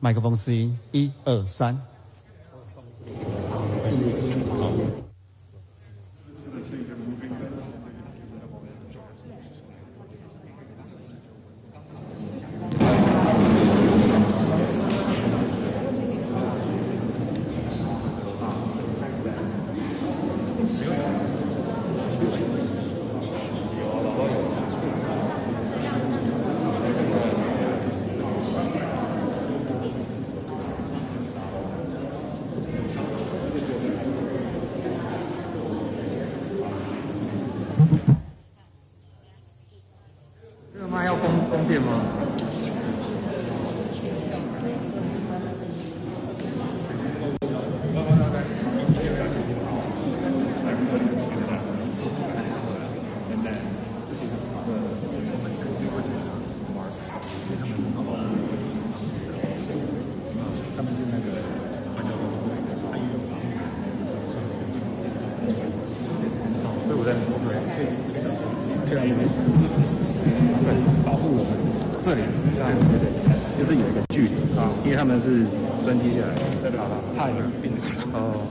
麦克风试音，1、2、3。他们是专机下来，怕有病哦。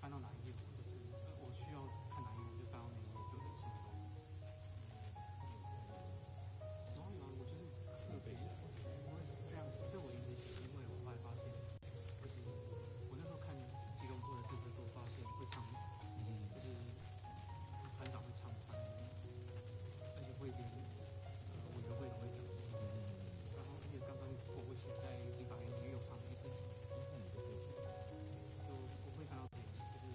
翻到哪一页，或者是我需要看哪一页，我就翻到哪一页，就什么都有。有啊，我就是特别，我也是这样，这我一直写，因为我后来发现，就是我那时候看吉隆坡的政治都发现会唱，就是团长会唱团里面，而且会连委员会都会讲。然后而且刚刚过不前在立法院也有唱一次，就我会看到这个，就是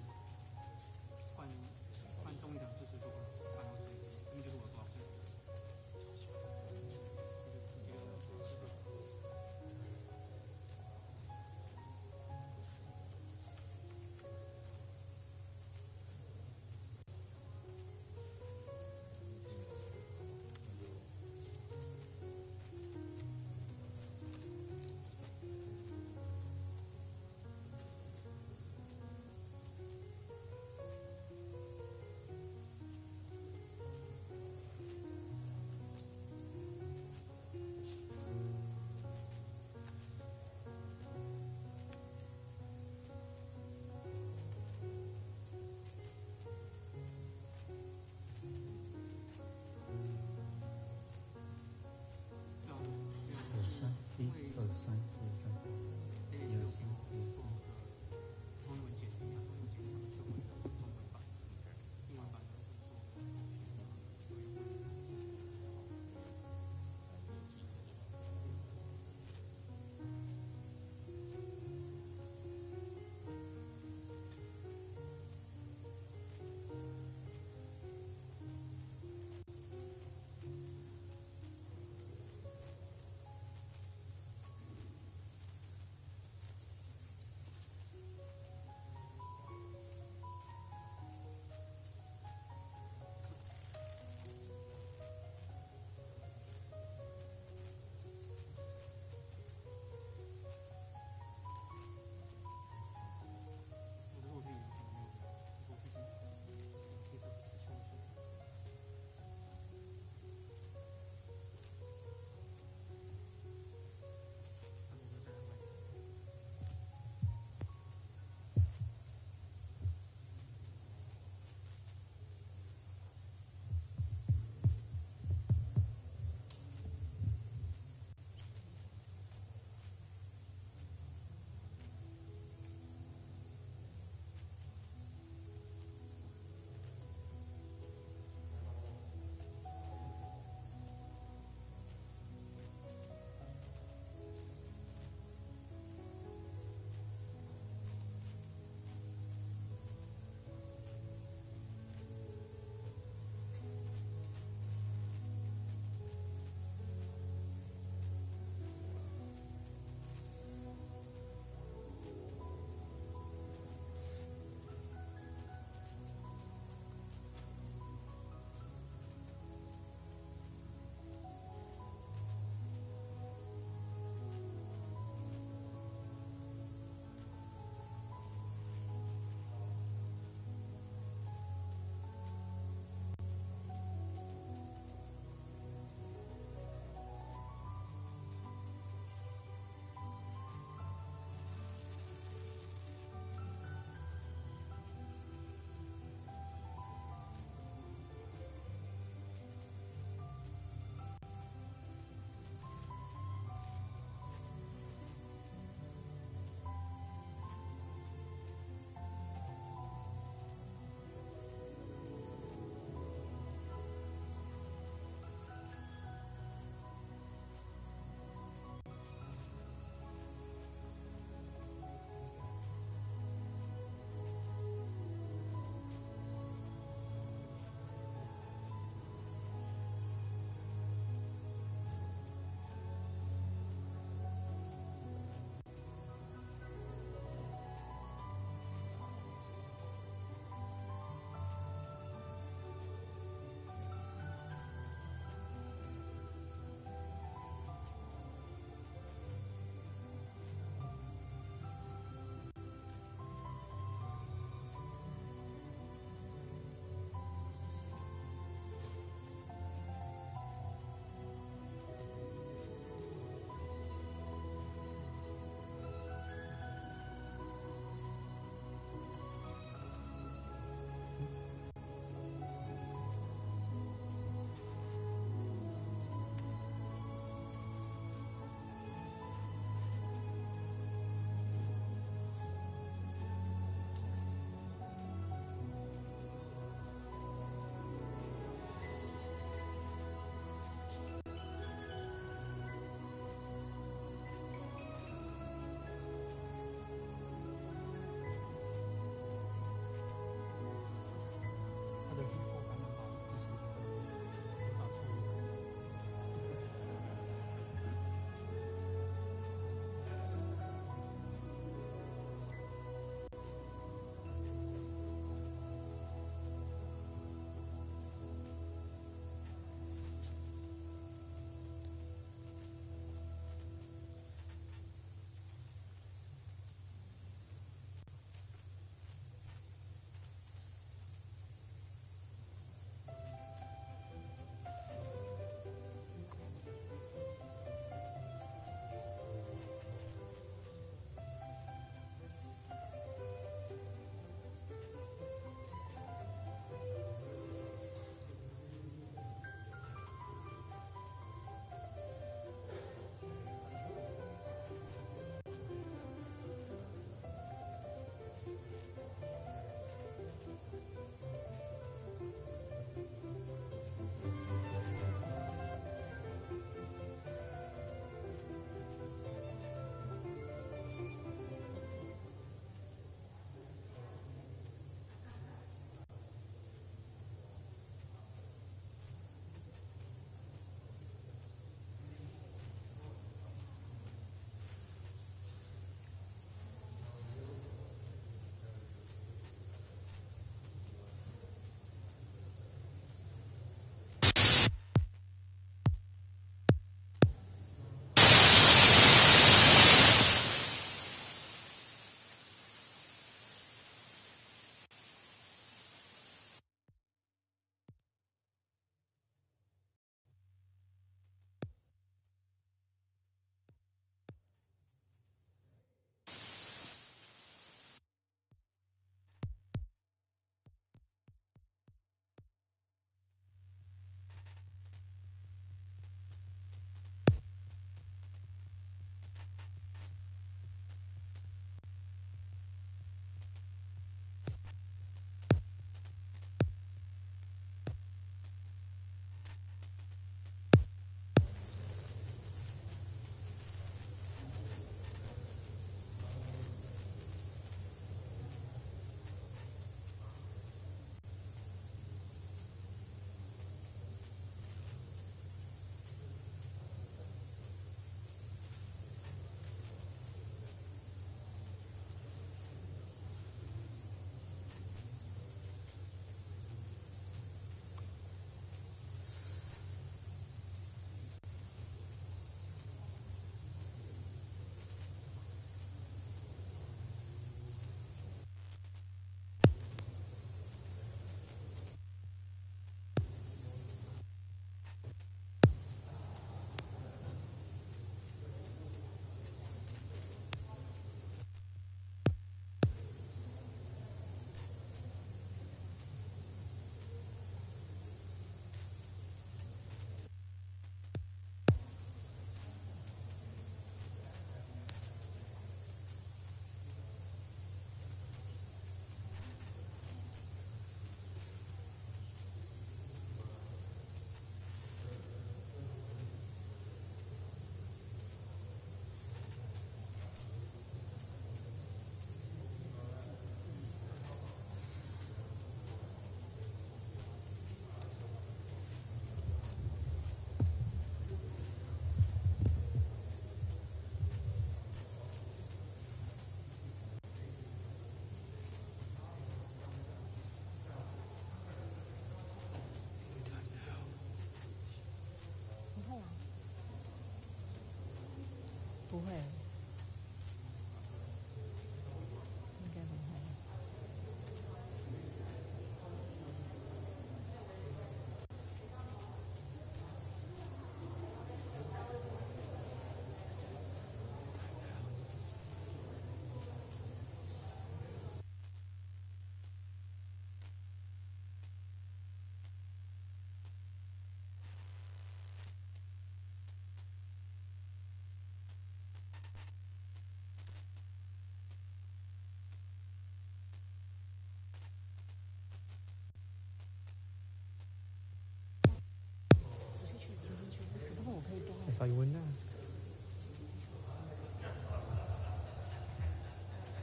thought you wouldn't ask.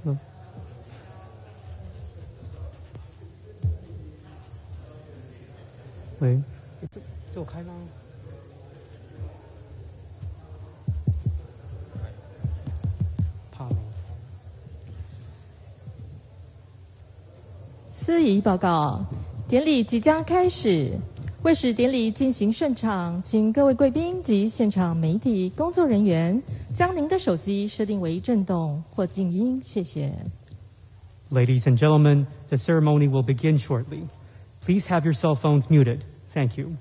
No.喂，这我开吗？怕没。司仪报告，典礼即将开始。为使典礼进行顺畅，请各位贵宾及现场媒体工作人员将您的手机设定为震动或静音，谢谢。Ladies and gentlemen, the ceremony will begin shortly. Please have your cell phones muted. Thank you.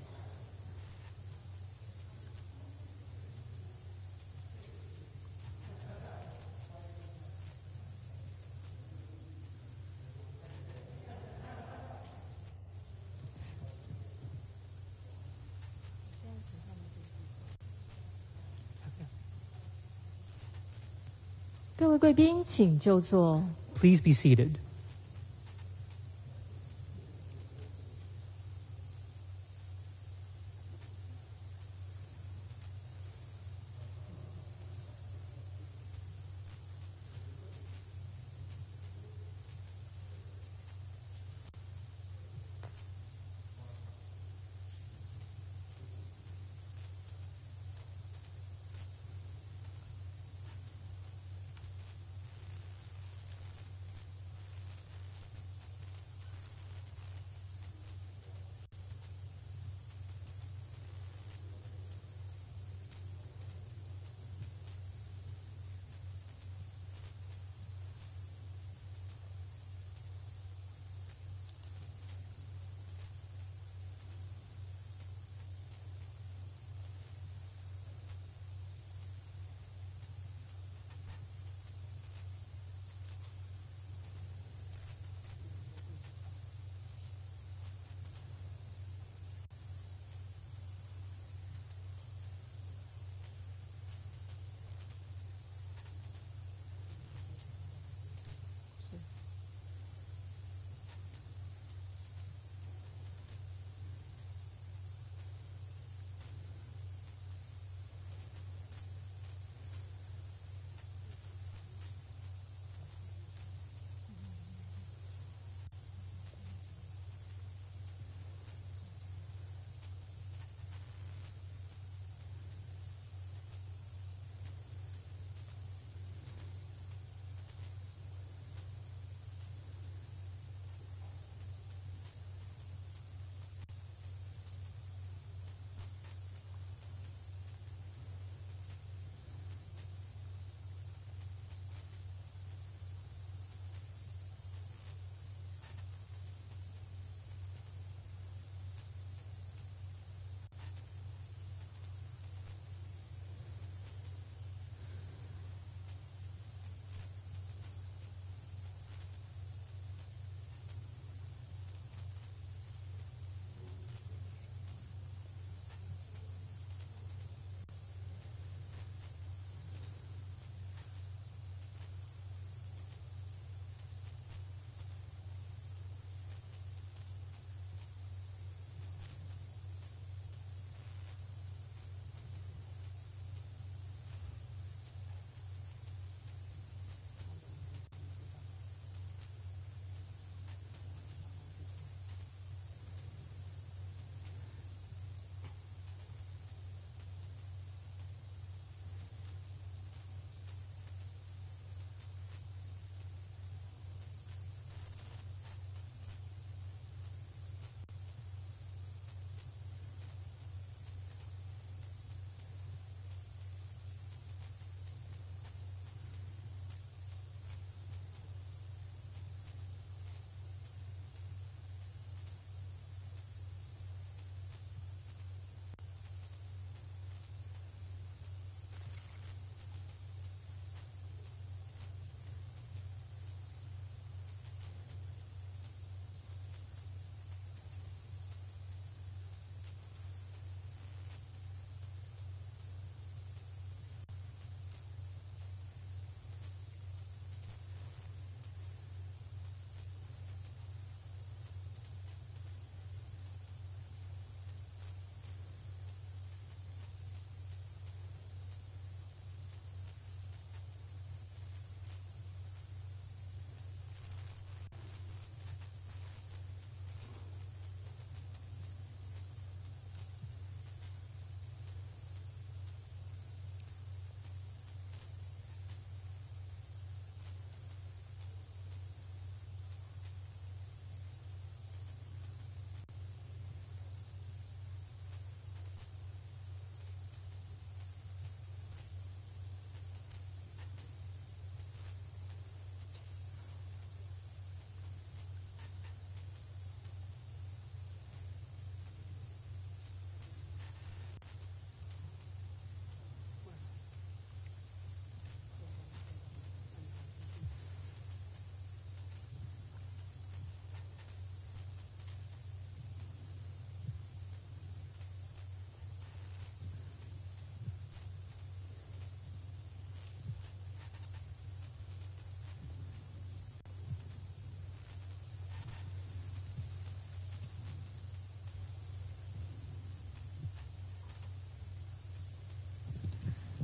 各位贵宾，请就座。Please be seated.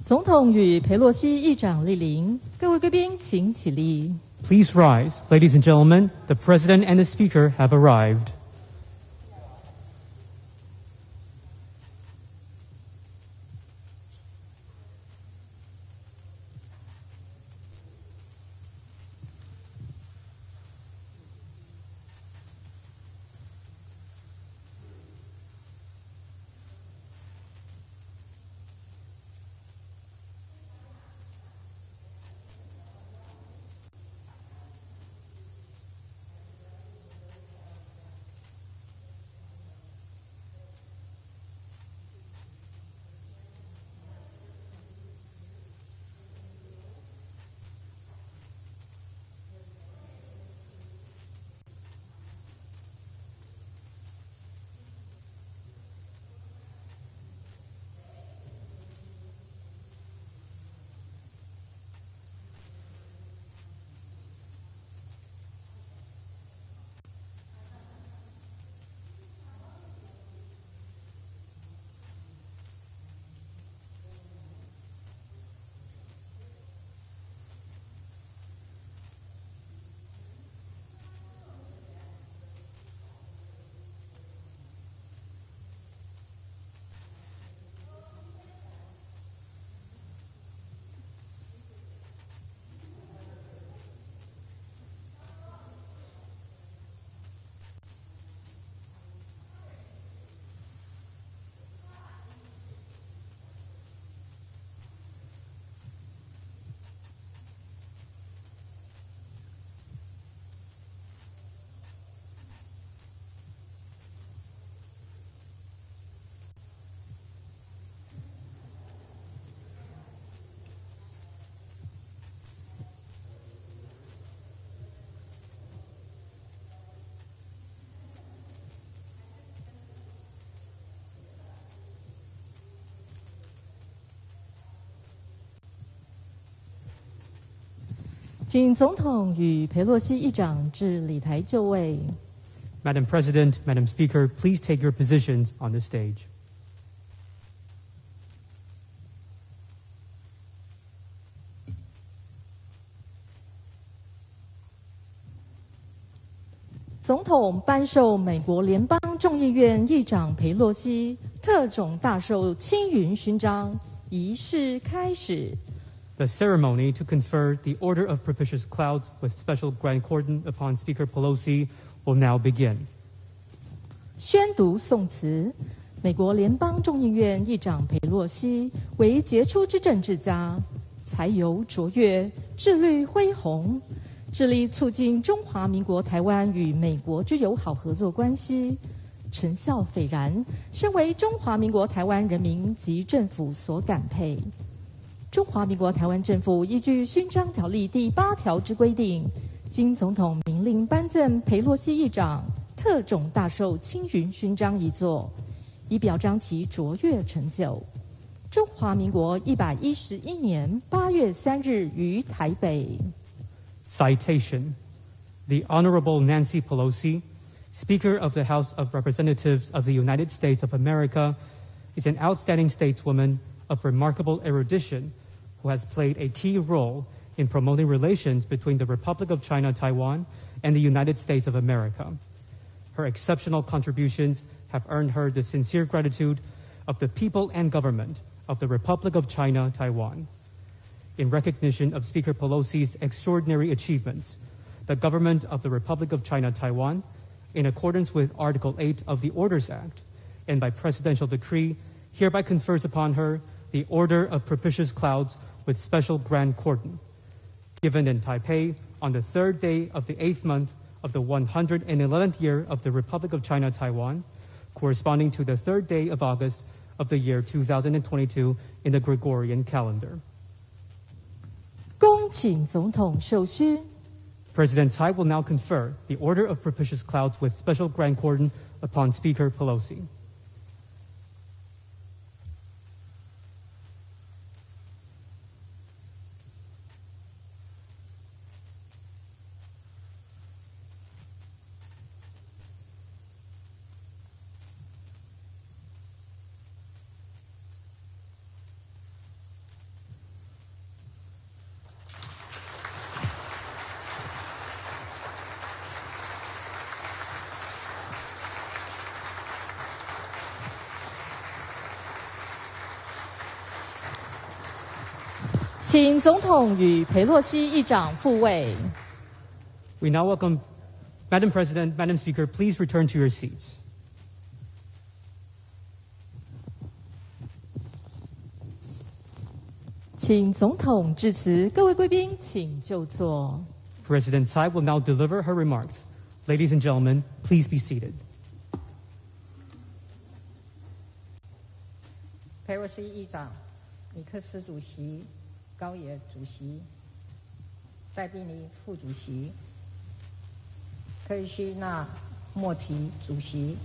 总统与裴洛西议长莅临，各位贵宾请起立。 Please rise. Ladies and gentlemen, the President and the Speaker have arrived. 请总统与裴洛西议长至礼台就位。 Madam President, Madam Speaker, please take your positions on the stage. 总统颁授美国联邦众议院议长裴洛西特种大绶青云勋章，仪式开始。 The ceremony to confer the Order of Propitious Clouds with special grand cordon upon Speaker Pelosi will now begin. 宣读宋词。美国联邦众议院议长裴洛西为杰出之政治家，才游卓越，志虑恢宏，致力促进中华民国台湾与美国之友好合作关系，成效斐然，深为中华民国台湾人民及政府所感佩。 中华民国台湾政府依据勋章条例第8条之规定，经总统明令颁赠裴洛西议长特种大绶青云勋章一座，以表彰其卓越成就。中华民国111年8月3日于台北。 Citation: The Honorable Nancy Pelosi, Speaker of the House of Representatives of the United States of America, is an outstanding stateswoman of remarkable erudition who has played a key role in promoting relations between the Republic of China, Taiwan, and the United States of America. Her exceptional contributions have earned her the sincere gratitude of the people and government of the Republic of China, Taiwan. In recognition of Speaker Pelosi's extraordinary achievements, the government of the Republic of China, Taiwan, in accordance with Article 8 of the Orders Act, and by presidential decree, hereby confers upon her the Order of Propitious Clouds with special grand cordon, given in Taipei on the 3rd day of the 8th month of the 111th year of the Republic of China, Taiwan, corresponding to the 3rd day of August of the year 2022 in the Gregorian calendar. 恭请总统授勋。 President Tsai will now confer the Order of Propitious Clouds with special grand cordon upon Speaker Pelosi. 请总统与裴洛西议长复位。We now welcome Madam President, Madam Speaker, please return to your seats. 请总统致辞，各位贵宾请就座。President Tsai will now deliver her remarks. Ladies and gentlemen, please be seated. 裴洛西议长、米克斯主席、高野主席、戴比尼副主席、克里希纳莫提主席、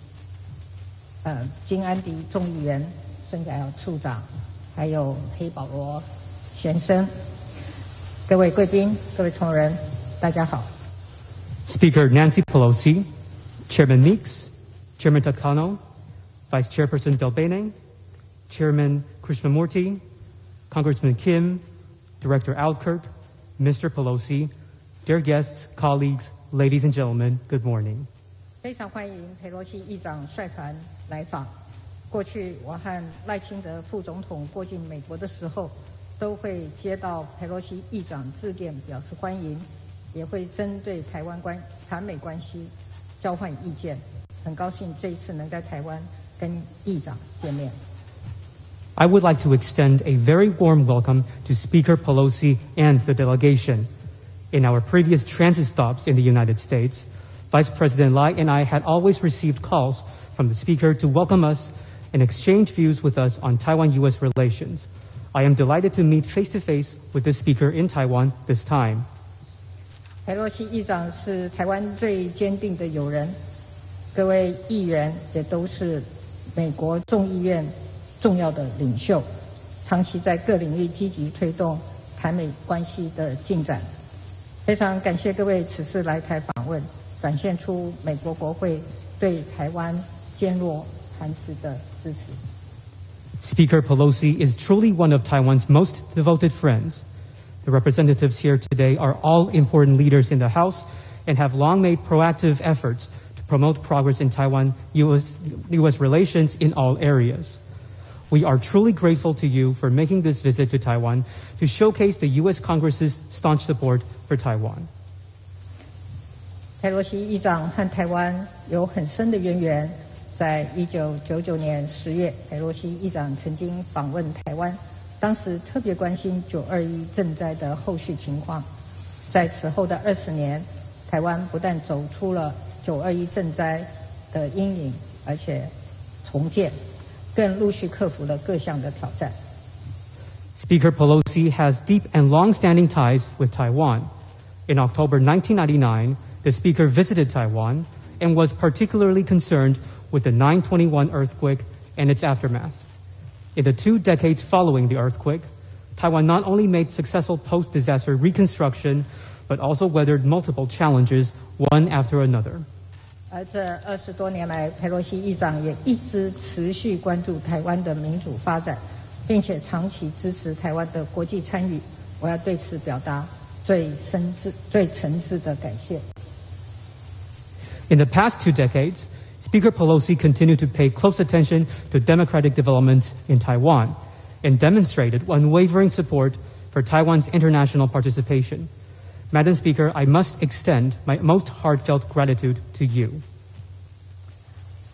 金安迪众议员、孙甲尧处长，还有黑保罗先生，各位贵宾、各位同仁，大家好。Speaker Nancy Pelosi, Chairman Meeks, Chairman Takano, Vice Chairperson Delbene, Chairman Krishnamurti, Congressman Kim, Director Alkirk, Mr. Pelosi, dear guests, colleagues, ladies and gentlemen, good morning. 非常欢迎裴洛西议长率团来访。过去我和赖清德副总统过境美国的时候，都会接到裴洛西议长致电表示欢迎，也会针对台美关系交换意见。很高兴这一次能在台湾跟议长见面。I would like to extend a very warm welcome to Speaker Pelosi and the delegation. In our previous transit stops in the United States, Vice President Lai and I had always received calls from the Speaker to welcome us and exchange views with us on Taiwan-U.S. relations. I am delighted to meet face-to-face with the Speaker in Taiwan this time. 裴洛西议长是台湾最坚定的友人，各位议员也都是美国众议院重要的领袖，长期在各领域积极推动台美关系的进展。非常感谢各位此次来台访问，展现出美国国会对台湾坚若磐石的支持。Speaker Pelosi is truly one of Taiwan's most devoted friends. The representatives here today are all important leaders in the House and have long made proactive efforts to promote progress in Taiwan-U.S. relations in all areas. We are truly grateful to you for making this visit to Taiwan to showcase the U.S. Congress's staunch support for Taiwan. 裴洛西议长和台湾有很深的渊源。在1999年10月，裴洛西议长曾经访问台湾，当时特别关心921震灾的后续情况。在此后的20年，台湾不但走出了921震灾的阴影，而且重建，更陆续克服了各项的挑战。Speaker Pelosi has deep and long-standing ties with Taiwan. In October 1999, the Speaker visited Taiwan and was particularly concerned with the 9/21 earthquake and its aftermath. In the 2 decades following the earthquake, Taiwan not only made successful post-disaster reconstruction, but also weathered multiple challenges, one after another. 而这20多年来，裴洛西议长也一直持续关注台湾的民主发展，并且长期支持台湾的国际参与。我要对此表达最诚挚的感谢。In the past 2 decades, Speaker Pelosi continued to pay close attention to democratic developments in Taiwan and demonstrated unwavering support for Taiwan's international participation. Madam Speaker, I must extend my most heartfelt gratitude to you.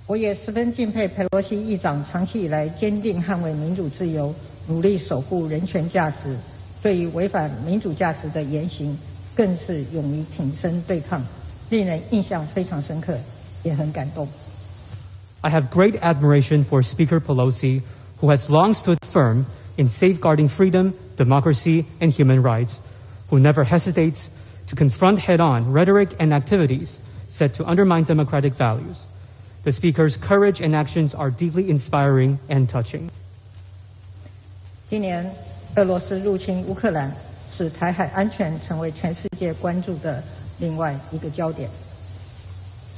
我也十分敬佩裴洛西议长长期以来坚定捍卫民主自由，努力守护人权价值，对于违反民主价值的言行，更是勇于挺身对抗，令人印象非常深刻，也很感动。I have great admiration for Speaker Pelosi, who has long stood firm in safeguarding freedom, democracy, and human rights, who never hesitates to confront head-on rhetoric and activities set to undermine democratic values. The Speaker's courage and actions are deeply inspiring and touching. 今年，俄罗斯入侵乌克兰，使台海安全成为全世界关注的另外一个焦点。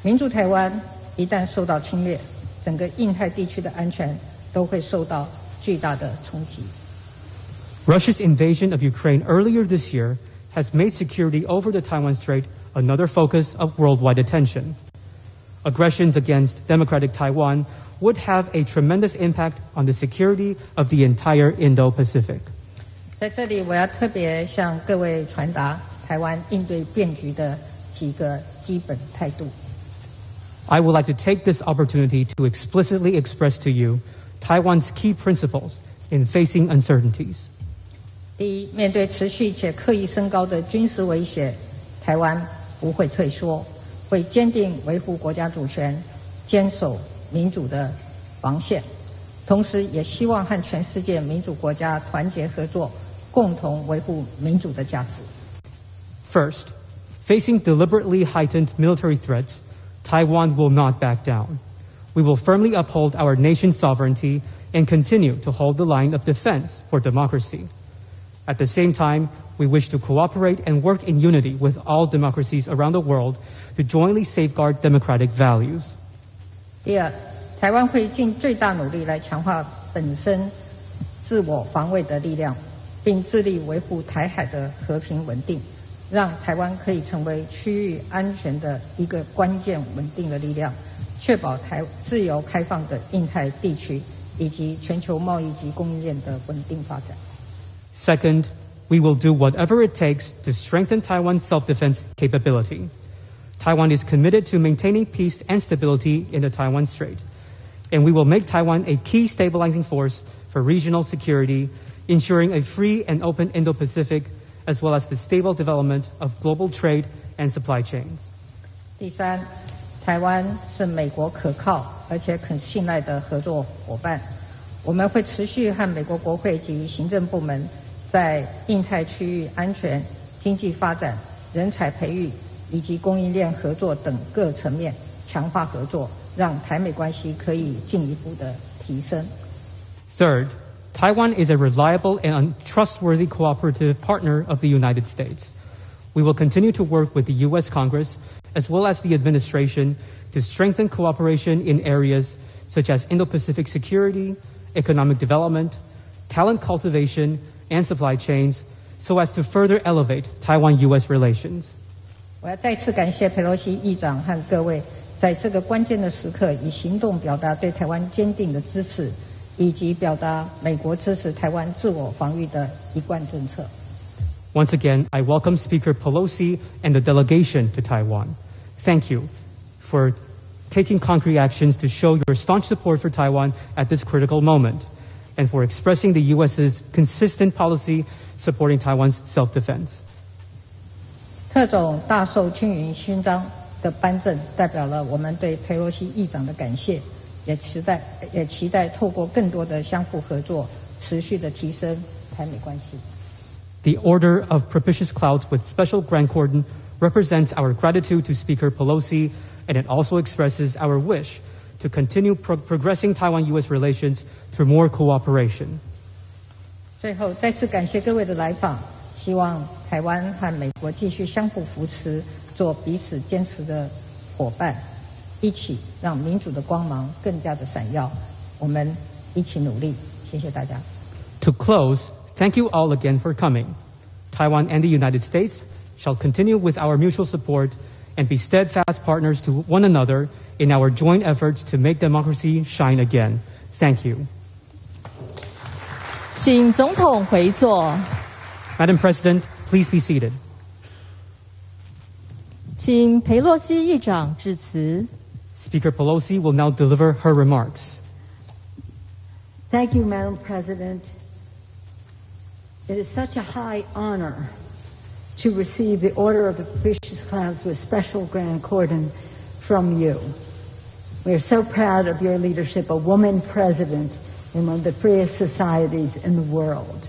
民主台湾一旦受到侵略，整个印太地区的安全都会受到巨大的冲击。Russia's invasion of Ukraine earlier this year has made security over the Taiwan Strait another focus of worldwide attention. Aggressions against democratic Taiwan would have a tremendous impact on the security of the entire Indo-Pacific. 在这里，我要特别向各位传达台湾应对变局的几个基本态度。I would like to take this opportunity to explicitly express to you Taiwan's key principles in facing uncertainties. 第一，面对持续且刻意升高的军事威胁，台湾不会退缩，会坚定维护国家主权，坚守民主的防线，同时也希望和全世界民主国家团结合作，共同维护民主的价值。First, facing deliberately heightened military threats, Taiwan will not back down. We will firmly uphold our nation's sovereignty and continue to hold the line of defense for democracy. At the same time, we wish to cooperate and work in unity with all democracies around the world to jointly safeguard democratic values. 第二，台湾会尽最大努力来强化本身自我防卫的力量，并致力维护台海的和平稳定，让台湾可以成为区域安全的一个关键稳定的力量，确保自由开放的印太地区以及全球贸易及供应链的稳定发展。Second, we will do whatever it takes to strengthen Taiwan's self-defense capability. Taiwan is committed to maintaining peace and stability in the Taiwan Strait, and we will make Taiwan a key stabilizing force for regional security, ensuring a free and open Indo-Pacific, as well as the stable development of global trade and supply chains. 第三，台湾是美国可靠而且可信赖的合作伙伴，我们会持续和美国国会及行政部门在印太区域安全、经济发展、人才培育以及供应链合作等各层面强化合作，让台美关系可以进一步的提升。Third, Taiwan is a reliable and trustworthy cooperative partner of the United States. We will continue to work with the U.S. Congress as well as the administration to strengthen cooperation in areas such as Indo-Pacific security, economic development, talent cultivation, and supply chains, so as to further elevate Taiwan-U.S. relations. 我要再次感谢佩洛西议长和各位在这个关键的时刻以行动表达对台湾坚定的支持，以及表达美国支持台湾自我防御的一贯政策。Once again, I welcome Speaker Pelosi and the delegation to Taiwan. Thank you for taking concrete actions to show your staunch support for Taiwan at this critical moment, and for expressing the U.S.'s consistent policy supporting Taiwan's self-defense. 特种大绶青云勋章的颁证代表了我们对佩洛西议长的感谢，也期待透过更多的相互合作，持续的提升台美关系。The Order of Propitious Clouds with Special Grand Cordon represents our gratitude to Speaker Pelosi, and it also expresses our wish to continue progressing Taiwan-U.S. relations through more cooperation. 最后，再次感谢各位的来访，希望台湾和美国继续相互扶持，做彼此坚持的伙伴，一起让民主的光芒更加的闪耀。我们一起努力，谢谢大家。To close, thank you all again for coming. Taiwan and the United States shall continue with our mutual support and be steadfast partners to one another in our joint efforts to make democracy shine again. Thank you. 请总统回座。Madam President, please be seated. 请裴洛西议长致辞。Speaker Pelosi will now deliver her remarks. Thank you, Madam President. It is such a high honor to receive the Order of the Propitious Clouds with Special Grand Cordon from you. We are so proud of your leadership, a woman president in one of the freest societies in the world.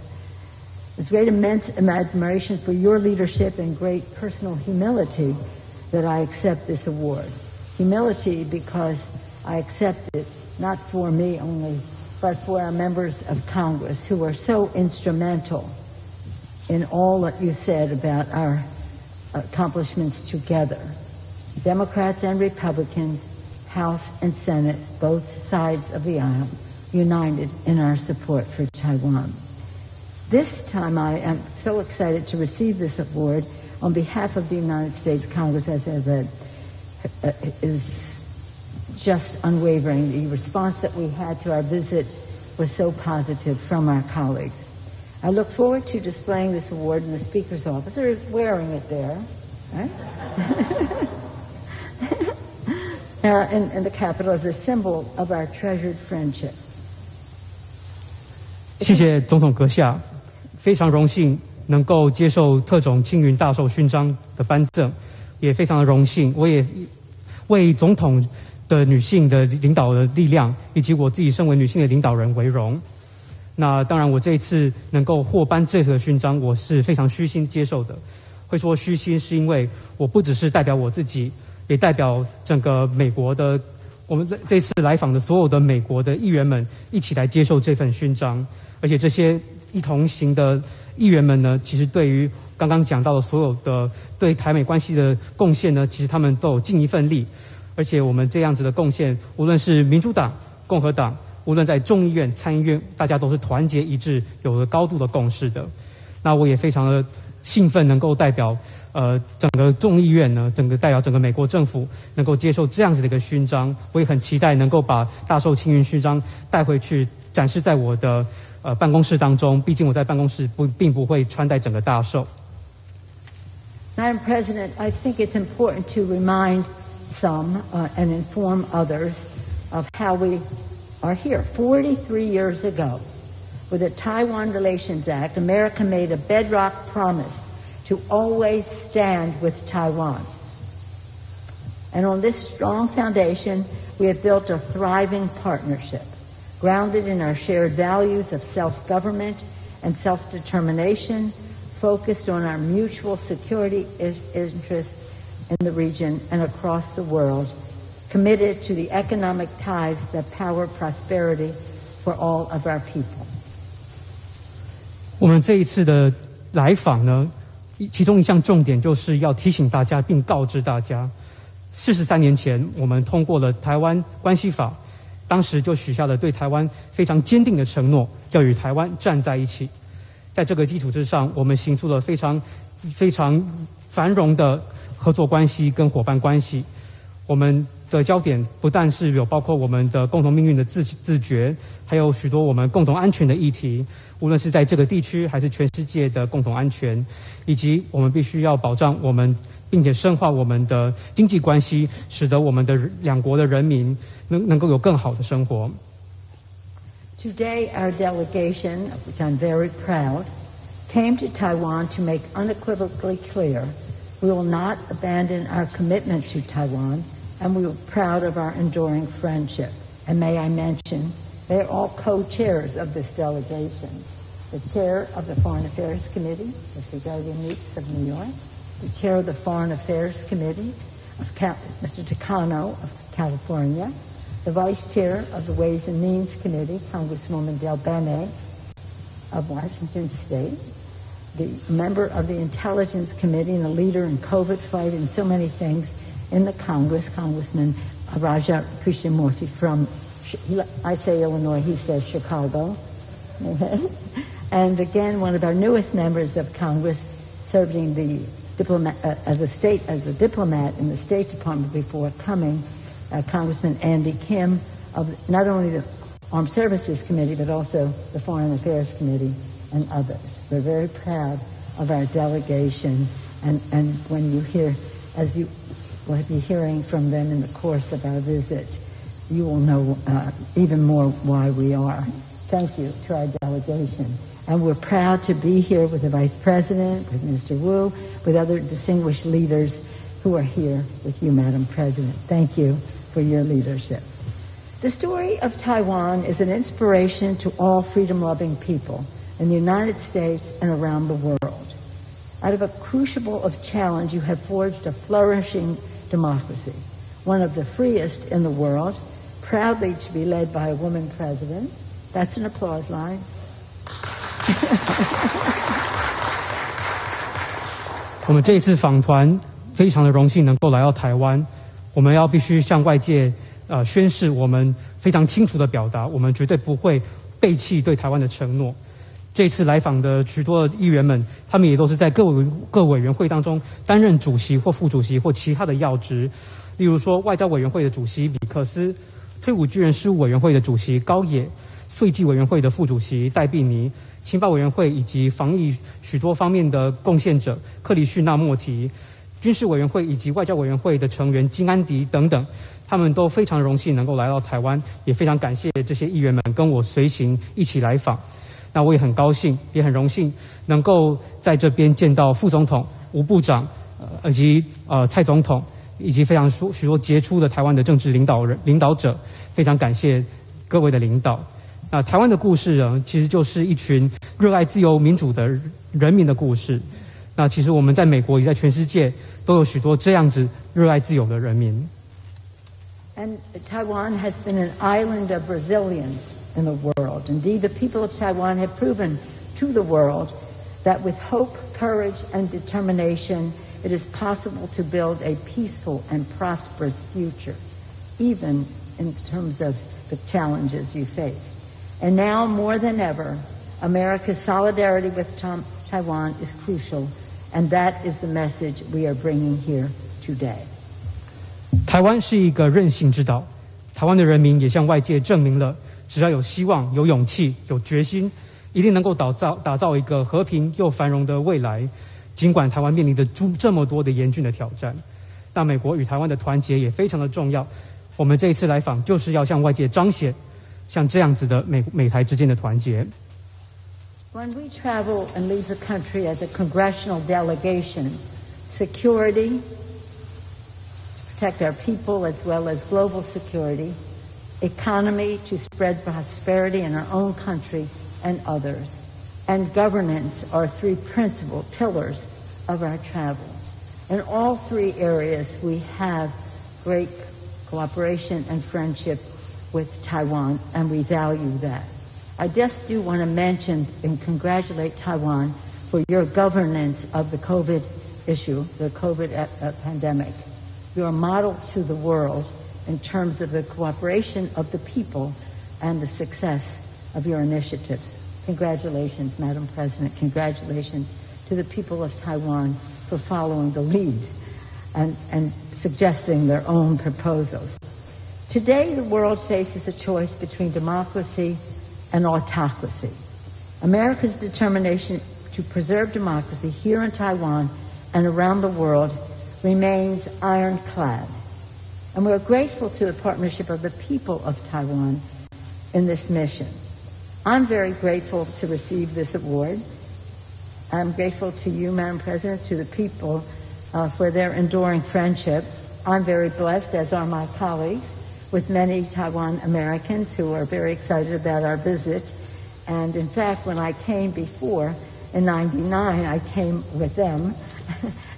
It's great immense admiration for your leadership and great personal humility that I accept this award. Humility because I accept it not for me only, but for our members of Congress who are so instrumental in all that you said about our accomplishments together. Democrats and Republicans, House and Senate, both sides of the aisle, united in our support for Taiwan. This time I am so excited to receive this award on behalf of the United States Congress, as I said, is just unwavering. The response that we had to our visit was so positive from our colleagues. I look forward to displaying this award in the Speaker's office, or wearing it there, right? in the Capitol as a symbol of our treasured friendship. 谢谢总统阁下，非常荣幸能够接受特种青云大绶勋章的颁赠，也非常的荣幸，我也为总统的女性的领导的力量，以及我自己身为女性的领导人为荣。那当然，我这一次能够获颁这个勋章，我是非常虚心接受的。会说虚心，是因为我不只是代表我自己，也代表整个美国的，我们这次来访的所有的美国的议员们一起来接受这份勋章。而且这些一同行的议员们呢，其实对于刚刚讲到的所有的对台美关系的贡献呢，其实他们都有尽一份力。而且我们这样子的贡献，无论是民主党、共和党，无论在众议院、参议院，大家都是团结一致，有了高度的共识的。那我也非常的兴奋，能够代表整个众议院呢，代表整个美国政府能够接受这样子的一个勋章。我也很期待能够把大绶青云勋章带回去，展示在我的办公室当中。毕竟我在办公室并不会穿戴整个大绶。Madam President, I think it's important to remind some and inform others of how we are here. 43 years ago, with the Taiwan Relations Act, America made a bedrock promise to always stand with Taiwan. And on this strong foundation, we have built a thriving partnership, grounded in our shared values of self-government and self-determination, focused on our mutual security interests in the region and across the world, committed to the economic ties that power prosperity for all of our people. 我们这一次的来访呢，其中一项重点就是要提醒大家并告知大家，43年前我们通过了台湾关系法，当时就许下了对台湾非常坚定的承诺，要与台湾站在一起。在这个基础之上，我们行出了非常繁荣的合作关系跟伙伴关系。我们的焦点不但是有包括我们的共同命运的自觉，还有许多我们共同安全的议题，无论是在这个地区还是全世界的共同安全，以及我们必须要保障我们并且深化我们的经济关系，使得我们的两国的人民能够有更好的生活。Today, our delegation, of which I'm very proud, came to Taiwan to make unequivocally clear we will not abandon our commitment to Taiwan, and we are proud of our enduring friendship. And may I mention, they're all co-chairs of this delegation. The chair of the Foreign Affairs Committee, Mr. Gillian Meeks of New York, the chair of the Foreign Affairs Committee, Mr. Takano of California, the vice chair of the Ways and Means Committee, Congresswoman Del Bene of Washington State, the member of the Intelligence Committee and a leader in COVID fight and so many things in the Congress, Congressman Raja Krishnamurti from, I say Illinois, he says Chicago. And again, one of our newest members of Congress, serving the diplomat as a diplomat in the State Department before coming, Congressman Andy Kim of not only the Armed Services Committee but also the Foreign Affairs Committee and others. We're very proud of our delegation, and when you hear, as you will be hearing from them in the course of our visit, you will know even more why we are. Thank you to our delegation. And we're proud to be here with the Vice President, with Minister Wu, with other distinguished leaders who are here with you, Madam President. Thank you for your leadership. The story of Taiwan is an inspiration to all freedom-loving people in the United States and around the world. Out of a crucible of challenge, you have forged a flourishing democracy, one of the freest in the world, proudly to be led by a woman president. That's an applause line. 我们这一次访团非常的荣幸能够来到台湾，我们要必须向外界宣示我们非常清楚的表达，我们绝对不会背弃对台湾的承诺。这次来访的许多议员们，他们也都是在各委员会当中担任主席或副主席或其他的要职，例如说外交委员会的主席比克斯，退伍军人事务委员会的主席高野，税计委员会的副主席戴碧妮、情报委员会以及防疫许多方面的贡献者克里绪纳莫提、军事委员会以及外交委员会的成员金安迪等等，他们都非常荣幸能够来到台湾，也非常感谢这些议员们跟我随行一起来访。那我也很高兴，也很荣幸能够在这边见到副总统、吴部长，以及蔡总统，以及非常许多杰出的台湾的政治领导者，非常感谢各位的领导。那台湾的故事呢，其实就是一群热爱自由民主的人民的故事。那其实我们在美国也在全世界都有许多这样子热爱自由的人民。And Taiwan has been an island of resilience in the world. Indeed, the people of Taiwan have proven to the world that with hope, courage, and determination, it is possible to build a peaceful and prosperous future, even in terms of the challenges you face. And now, more than ever, America's solidarity with Taiwan is crucial, and that is the message we are bringing here today. 台湾是一个韧性之岛，台湾的人民也向外界证明了，只要有希望、有勇气、有决心，一定能够打造一个和平又繁荣的未来。尽管台湾面临着这么多的严峻的挑战，那美国与台湾的团结也非常的重要。我们这一次来访，就是要向外界彰显像这样子的美台之间的团结。When we travel and leave the country as a congressional delegation, security, to protect our people as well as global security, economy to spread prosperity in our own country and others, and governance are three principal pillars of our travel. In all three areas, we have great cooperation and friendship with Taiwan, and we value that. I just do want to mention and congratulate Taiwan for your governance of the COVID issue, the COVID pandemic. You're a model to the world in terms of the cooperation of the people and the success of your initiatives. Congratulations, Madam President. Congratulations to the people of Taiwan for following the lead and suggesting their own proposals. Today, the world faces a choice between democracy and autocracy. America's determination to preserve democracy here in Taiwan and around the world remains ironclad. And we're grateful to the partnership of the people of Taiwan in this mission. I'm very grateful to receive this award. I'm grateful to you, Madam President, to the people for their enduring friendship. I'm very blessed, as are my colleagues, with many Taiwan Americans who are very excited about our visit. And in fact, when I came before, in '99, I came with them,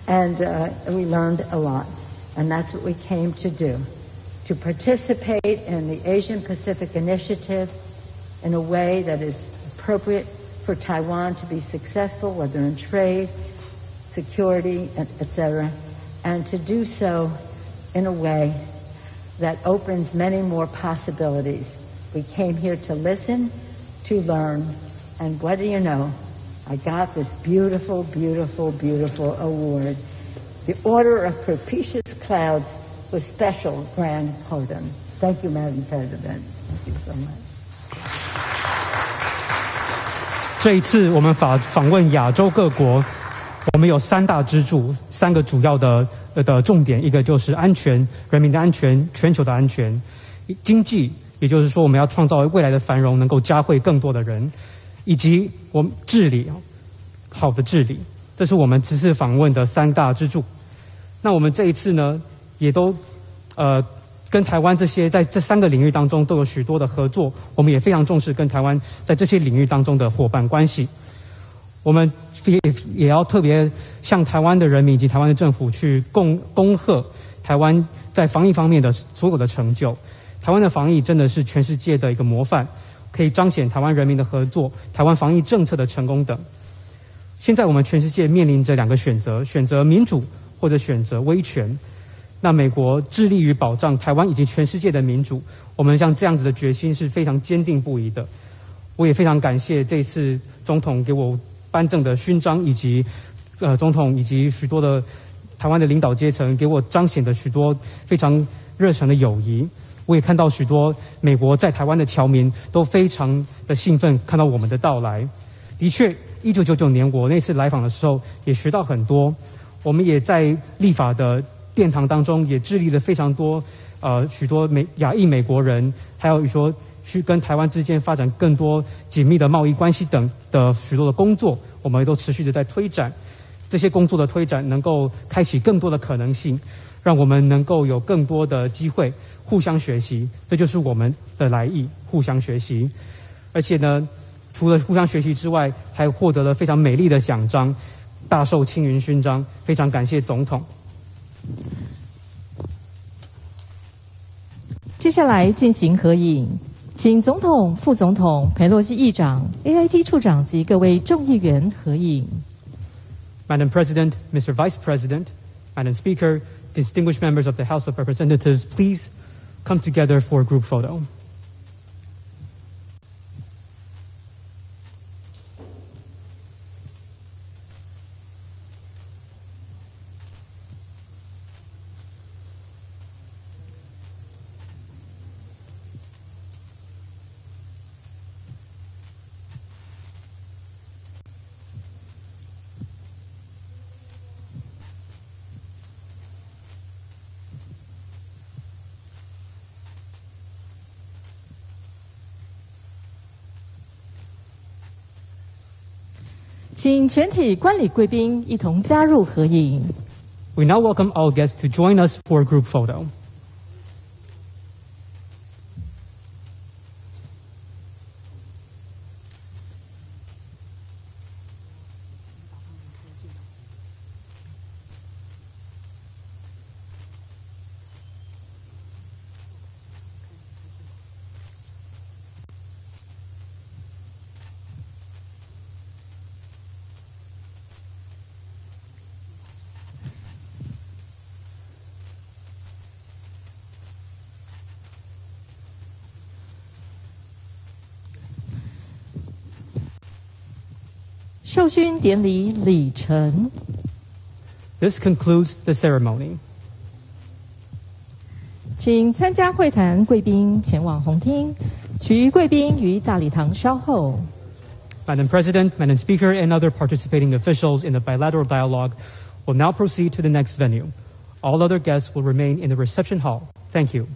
and we learned a lot. And that's what we came to do, to participate in the Asian Pacific Initiative in a way that is appropriate for Taiwan to be successful, whether in trade, security, etc., and to do so in a way that opens many more possibilities. We came here to listen, to learn, and what do you know? I got this beautiful, beautiful, beautiful award, the Order of Propitious Clouds with Special Grand Pardon. Thank you, Madam President. Thank you so much. 这一次我们访问亚洲各国，我们有三大支柱，三个主要的重点，一个就是安全，人民的安全，全球的安全；经济，也就是说我们要创造未来的繁荣，能够嘉惠更多的人；以及我们治理，好的治理，这是我们此次访问的三大支柱。那我们这一次呢，也都跟台湾这些在这三个领域当中都有许多的合作，我们也非常重视跟台湾在这些领域当中的伙伴关系。我们也要特别向台湾的人民以及台湾的政府去恭贺台湾在防疫方面的所有的成就。台湾的防疫真的是全世界的一个模范，可以彰显台湾人民的合作，台湾防疫政策的成功等。现在我们全世界面临着两个选择，选择民主或者选择威权。那美国致力于保障台湾以及全世界的民主，我们像这样子的决心是非常坚定不移的。我也非常感谢这次总统给我颁证的勋章，以及总统以及许多的台湾的领导阶层给我彰显的许多非常热诚的友谊。我也看到许多美国在台湾的侨民都非常的兴奋，看到我们的到来。的确，1999年我那次来访的时候，也学到很多。我们也在立法的殿堂当中，也致力了非常多，许多亚裔美国人，还有说去跟台湾之间发展更多紧密的贸易关系等的许多的工作，我们也都持续的在推展。这些工作的推展能够开启更多的可能性，让我们能够有更多的机会互相学习，这就是我们的来意，互相学习。而且呢，除了互相学习之外，还获得了非常美丽的奖章，大受青云勋章，非常感谢总统。接下来进行合影，请总统、副总统、裴洛西议长、AIT 处长及各位众议员合影。Madam President, Mr. Vice President, Madam Speaker, distinguished members of the House of Representatives, please come together for a group photo. 请全体观礼贵宾一同加入合影。We now welcome all guests to join us for a group photo.授勋典礼礼成。This concludes the ceremony. 请参加会谈贵宾前往红厅，其余贵宾于大礼堂稍后。Madam President, Madam Speaker, and other participating officials in the bilateral dialogue will now proceed to the next venue. All other guests will remain in the reception hall. Thank you.